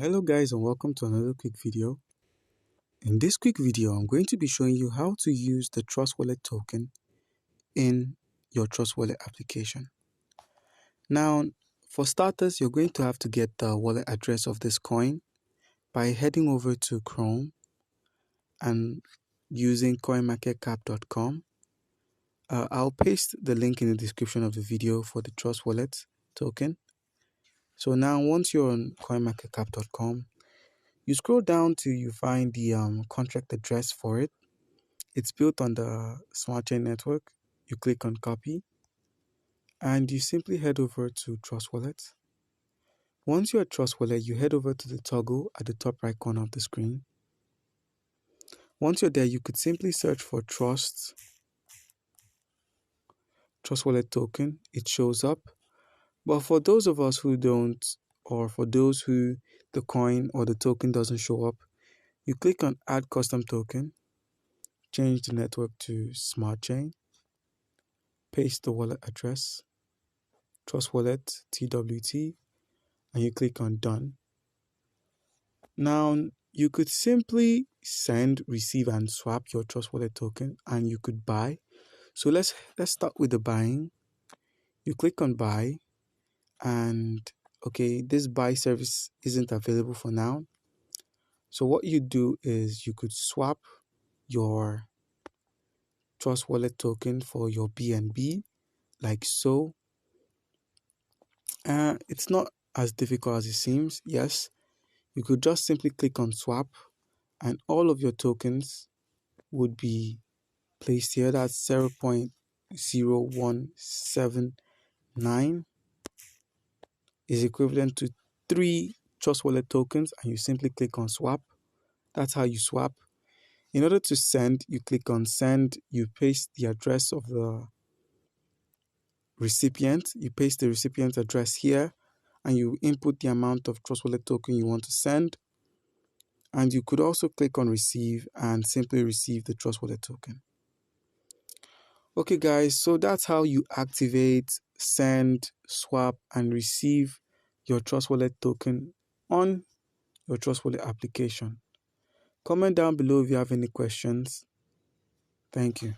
Hello guys, and welcome to another quick video. In this quick video, I'm going to be showing you how to use the Trust Wallet token in your Trust Wallet application. Now, for starters, you're going to have to get the wallet address of this coin by heading over to Chrome and using coinmarketcap.com. I'll paste the link in the description of the video for the Trust Wallet token. So now, once you're on coinmarketcap.com, you scroll down till you find the contract address for it. It's built on the smart chain network. You click on copy and you simply head over to Trust Wallet. Once you're at Trust Wallet, you head over to the toggle at the top right corner of the screen. Once you're there, you could simply search for Trust Wallet token. It shows up. But for those of us who don't, or for those who the coin or the token doesn't show up, you click on Add Custom Token, change the network to Smart Chain, paste the wallet address, Trust Wallet TWT, and you click on Done. Now, you could simply send, receive, and swap your Trust Wallet token, and you could buy. So let's start with the buying. You click on Buy, and okay, this buy service isn't available for now. So what you do is you could swap your Trust Wallet token for your BNB, like so. It's not as difficult as it seems. Yes, you could just simply click on swap and all of your tokens would be placed here. That's 0.0179 is equivalent to 3 Trust Wallet tokens, and you simply click on swap. That's how you swap. In order to send, you click on send, you paste the address of the recipient, you paste the recipient's address here, and you input the amount of Trust Wallet token you want to send. And you could also click on receive and simply receive the Trust Wallet token. Okay guys, so that's how you activate, send, swap, and receive your Trust Wallet token on your Trust Wallet application. Comment down below if you have any questions. Thank you.